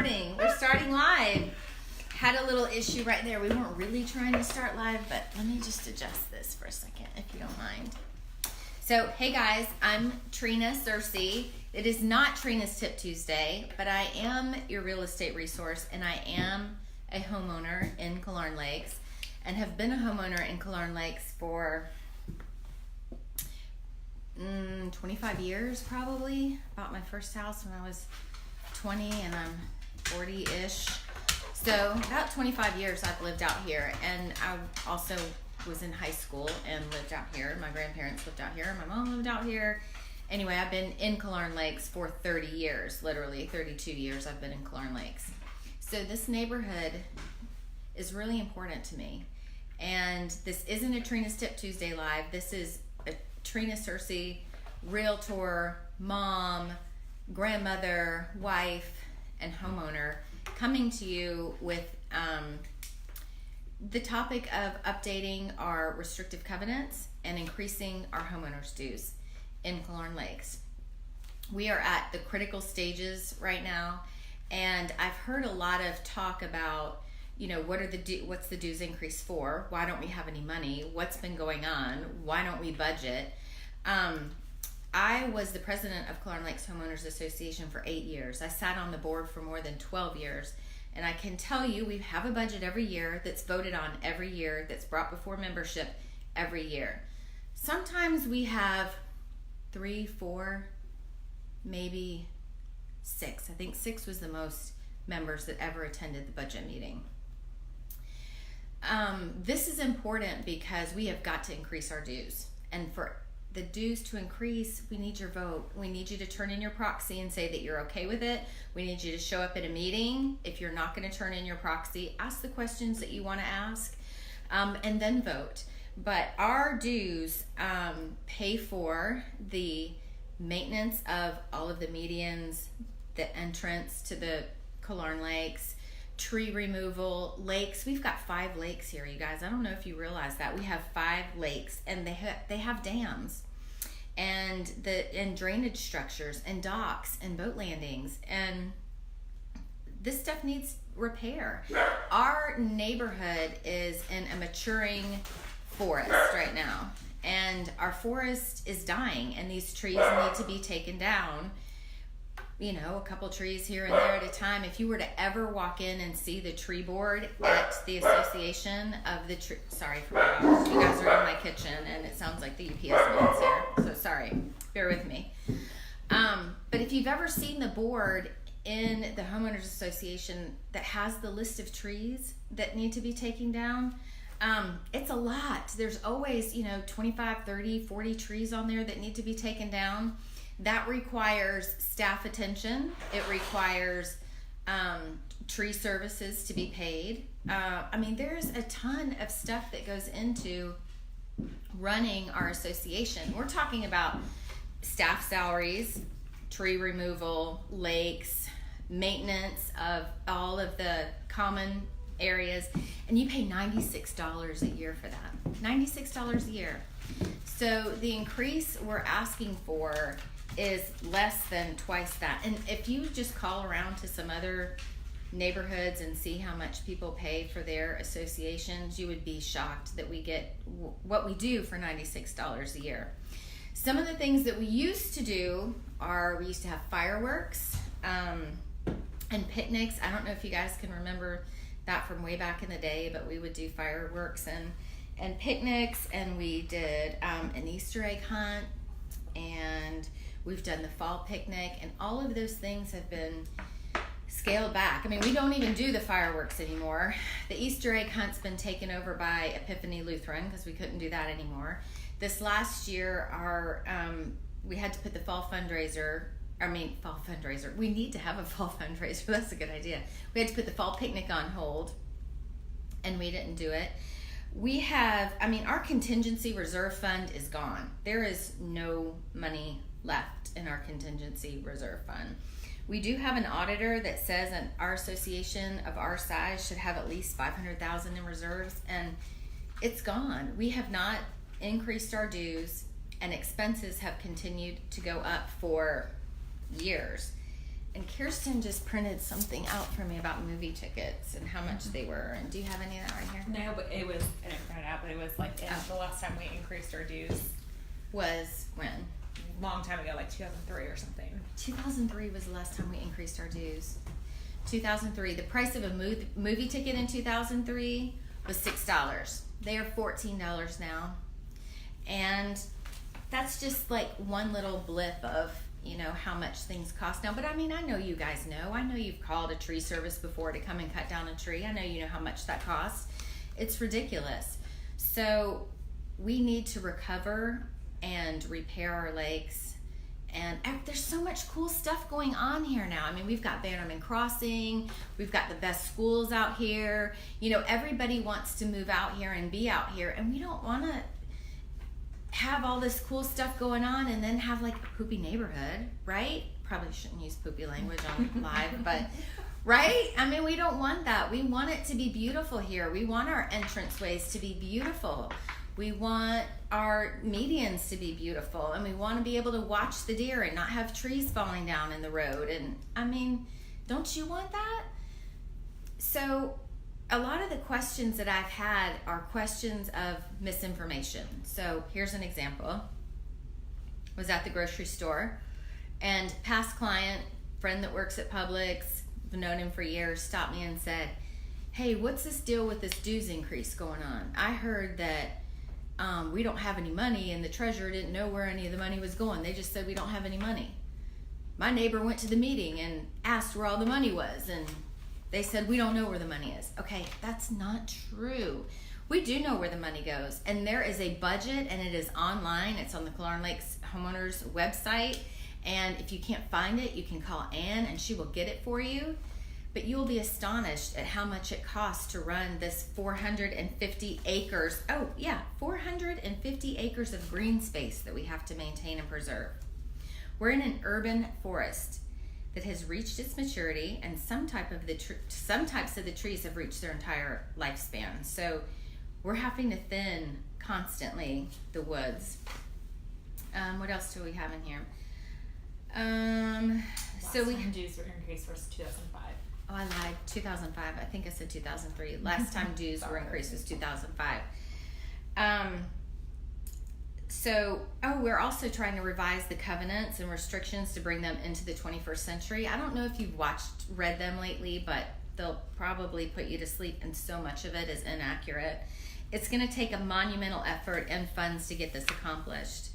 starting. We're starting live. Had a little issue right there. We weren't really trying to start live, but let me just adjust this for a second, if you don't mind. So, hey guys, I'm Trina Cersei. It is not Trina's Tip Tuesday, but I am your real estate resource, and I am a homeowner in Killearn Lakes, and have been a homeowner in Killearn Lakes for 25 years probably. Bought my first house when I was 20 and I'm 40-ish. So about 25 years I've lived out here, and I also was in high school and lived out here. My grandparents lived out here. My mom lived out here. Anyway, I've been in Killearn Lakes for 30 years, literally 32 years I've been in Killearn Lakes. So this neighborhood is really important to me. And this isn't a Trina's Tip Tuesday live. This is a Trina Cersei, realtor, mom, grandmother, wife, and homeowner, coming to you with the topic of updating our restrictive covenants and increasing our homeowners dues in Killearn Lakes. We are at the critical stages right now, and I've heard a lot of talk about, you know, what's the dues increase for? Why don't we have any money? What's been going on? Why don't we budget? I was the president of Killearn Lakes Homeowners Association for 8 years. I sat on the board for more than 12 years. And I can tell you, we have a budget every year that's voted on every year, that's brought before membership every year. Sometimes we have 3, 4, maybe 6. I think 6 was the most members that ever attended the budget meeting. This is important because we have got to increase our dues. And for the dues to increase, we need your vote. We need you to turn in your proxy and say that you're okay with it. We need you to show up at a meeting. If you're not going to turn in your proxy, ask the questions that you want to ask, and then vote. But our dues pay for the maintenance of all of the medians, the entrance to the Killearn Lakes, tree removal, lakes. We've got 5 lakes here, you guys. I don't know if you realize that. We have 5 lakes, and they have dams and drainage structures and docks and boat landings, and this stuff needs repair. Our neighborhood is in a maturing forest right now, and our forest is dying, and these trees need to be taken down. You know, a couple trees here and there at a time. If you were to ever walk in and see the tree board at the Association of the Tree, sorry for my dogs. You guys are in my kitchen and it sounds like the UPS man's here, so sorry, bear with me. But if you've ever seen the board in the Homeowners Association that has the list of trees that need to be taken down, it's a lot. There's always, 25, 30, 40 trees on there that need to be taken down. That requires staff attention. It requires tree services to be paid. There's a ton of stuff that goes into running our association. We're talking about staff salaries, tree removal, lakes, maintenance of all of the common areas, and you pay $96 a year for that. $96 a year. So the increase we're asking for is less than twice that. And if you just call around to some other neighborhoods and see how much people pay for their associations, you would be shocked that we get what we do for $96 a year. Some of the things that we used to do are, we used to have fireworks and picnics. I don't know if you guys can remember that from way back in the day, but we would do fireworks and picnics, and we did an Easter egg hunt, and we've done the fall picnic, and all of those things have been scaled back. We don't even do the fireworks anymore. The Easter egg hunt's been taken over by Epiphany Lutheran because we couldn't do that anymore. This last year, we had to put the fall fundraiser. We need to have a fall fundraiser. That's a good idea. We had to put the fall picnic on hold, and we didn't do it. We have, our contingency reserve fund is gone. There is no money left in our contingency reserve fund. We do have an auditor that says that our association of our size should have at least $500,000 in reserves, and it's gone. We have not increased our dues, and expenses have continued to go up for years. And Kirsten just printed something out for me about movie tickets and how much they were. And do you have any of that right here? No, but it was, I didn't print it out, but it was like the last time we increased our dues. Was when? Long time ago, like 2003 or something. 2003 was the last time we increased our dues. 2003. The price of a movie ticket in 2003 was $6. They are $14 now. And that's just like one little blip of, you know, how much things cost now. But I mean, I know you guys know. I know you've called a tree service before to come and cut down a tree. I know you know how much that costs. It's ridiculous. So we need to recover and repair our lakes. And there's so much cool stuff going on here now. I mean, we've got Bannerman Crossing. We've got the best schools out here. You know, everybody wants to move out here and be out here. And we don't want to have all this cool stuff going on and then have like a poopy neighborhood, right? Probably shouldn't use poopy language on live, but right? I mean, we don't want that. We want it to be beautiful here. We want our entranceways to be beautiful. We want our medians to be beautiful, and we want to be able to watch the deer and not have trees falling down in the road. And I mean, don't you want that? So a lot of the questions that I've had are questions of misinformation. So here's an example. Was at the grocery store, and past client, friend that works at Publix, I've known him for years, stopped me and said, hey, what's this deal with this dues increase going on? I heard that we don't have any money, and the treasurer didn't know where any of the money was going. They just said we don't have any money. My neighbor went to the meeting and asked where all the money was, and they said we don't know where the money is. Okay, that's not true. We do know where the money goes, and there is a budget, and it is online. It's on the Killearn Lakes Homeowners website, and if you can't find it, you can call Ann, and she will get it for you. But you will be astonished at how much it costs to run this 450 acres. Oh, yeah, 450 acres of green space that we have to maintain and preserve. We're in an urban forest that has reached its maturity, and some types of the trees have reached their entire lifespan. So we're having to thin constantly the woods. What else do we have in here? So we dues were increased for 2005. Oh, I lied. 2005. I think I said 2003. Last time dues were increased was 2005. We're also trying to revise the covenants and restrictions to bring them into the 21st century. I don't know if you've read them lately, but they'll probably put you to sleep, and so much of it is inaccurate. It's going to take a monumental effort and funds to get this accomplished.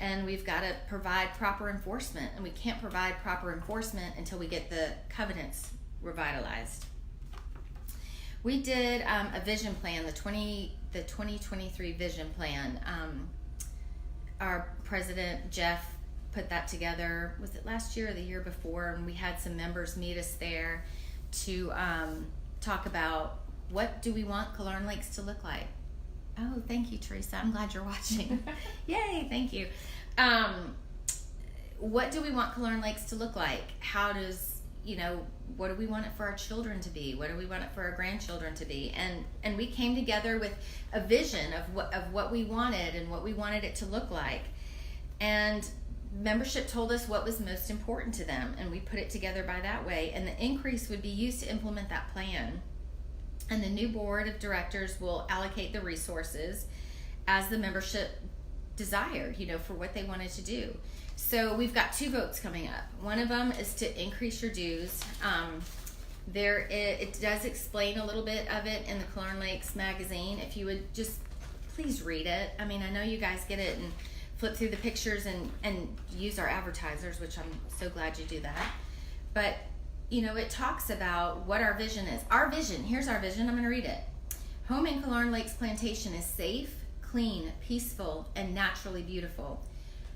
And we've got to provide proper enforcement, and we can't provide proper enforcement until we get the covenants revitalized. We did a vision plan, the 2023 vision plan. Our president, Jeff, put that together, was it last year or the year before? And we had some members meet us there to talk about what do we want Killearn Lakes to look like. Oh, thank you, Teresa. I'm glad you're watching. Yay, thank you. What do we want Killearn Lakes to look like? How does, what do we want it for our children to be? What do we want it for our grandchildren to be? And we came together with a vision of what we wanted and what we wanted it to look like. And membership told us what was most important to them, and we put it together by that way. And the increase would be used to implement that plan. And the new board of directors will allocate the resources as the membership desired, for what they wanted to do. So we've got 2 votes coming up. One of them is to increase your dues. It does explain a little bit of it in the Killearn Lakes magazine. If you would just please read it. I mean, I know you guys get it and flip through the pictures and use our advertisers, which I'm so glad you do that. But it talks about what our vision is. Our vision, here's our vision, I'm going to read it. Home in Killearn Lakes Plantation is safe, clean, peaceful, and naturally beautiful.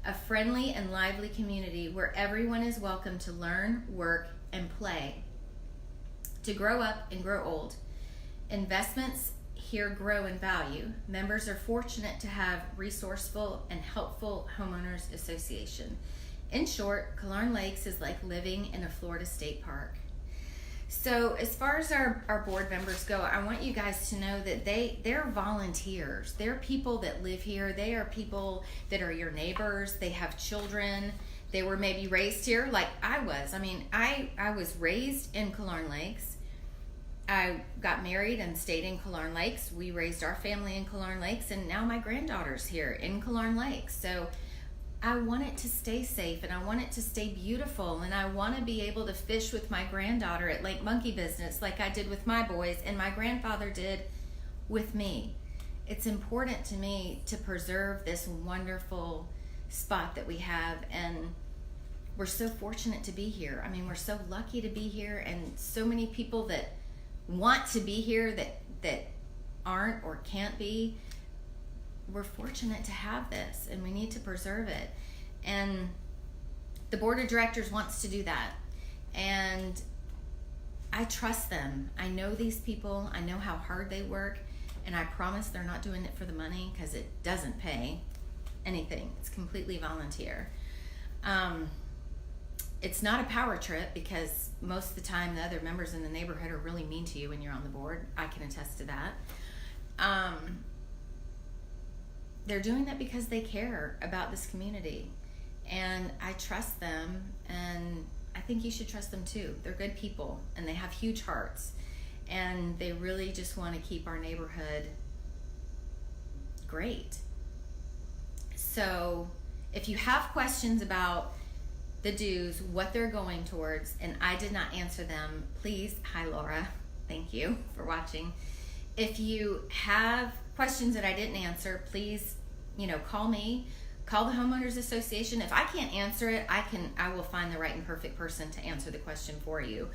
A friendly and lively community where everyone is welcome to learn, work, and play, to grow up and grow old. Investments here grow in value. Members are fortunate to have resourceful and helpful homeowners association. In short, Killearn Lakes is like living in a Florida state park. So as far as our board members go, I want you guys to know that they're volunteers. They're people that live here. They are people that are your neighbors. They have children. They were maybe raised here like I was. I mean, I was raised in Killearn Lakes. I got married and stayed in Killearn Lakes. We raised our family in Killearn Lakes, and now my granddaughter's here in Killearn Lakes. So I want it to stay safe, and I want it to stay beautiful, and I want to be able to fish with my granddaughter at Lake Monkey Business like I did with my boys and my grandfather did with me. It's important to me to preserve this wonderful spot that we have, and we're so fortunate to be here. I mean, we're so lucky to be here, and so many people that want to be here that aren't or can't be. We're fortunate to have this, and we need to preserve it. And the board of directors wants to do that, and I trust them. I know these people. I know how hard they work, and I promise they're not doing it for the money, because it doesn't pay anything. It's completely volunteer. It's not a power trip, because most of the time the other members in the neighborhood are really mean to you when you're on the board. I can attest to that. They're doing that because they care about this community, and I trust them, and I think you should trust them too. They're good people, and they have huge hearts, and they really just want to keep our neighborhood great. So if you have questions about the dues, what they're going towards, and I did not answer them, please, hi Laura, thank you for watching. If you have questions that I didn't answer, please, call me, call the Homeowners Association. If I can't answer it, I will find the right and perfect person to answer the question for you.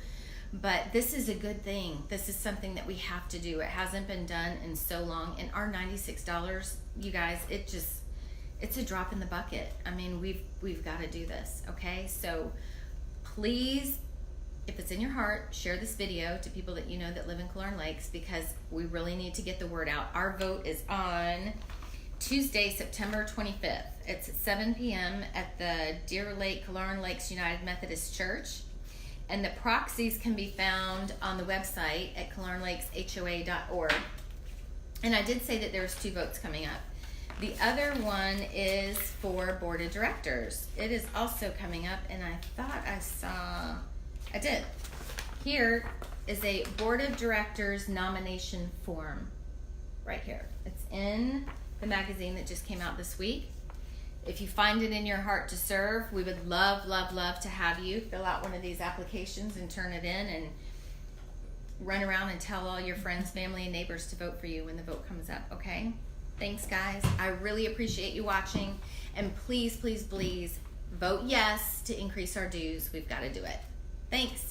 But this is a good thing. This is something that we have to do. It hasn't been done in so long, and our $96, you guys, it's a drop in the bucket. I mean, we've got to do this, okay? So please, if it's in your heart, share this video to people that you know that live in Killearn Lakes, because we really need to get the word out. Our vote is on Tuesday, September 25th. It's at 7 p.m. at the Deer Lake Killearn Lakes United Methodist Church. And the proxies can be found on the website at killearnlakeshoa.org. And I did say that there's 2 votes coming up. The other one is for board of directors. It is also coming up, and I thought I did. Here is a board of directors nomination form right here. It's in the magazine that just came out this week. If you find it in your heart to serve, we would love, love, love to have you fill out one of these applications and turn it in, and run around and tell all your friends, family, and neighbors to vote for you when the vote comes up, okay? Thanks, guys. I really appreciate you watching. And please, please, please vote yes to increase our dues. We've got to do it. Thanks.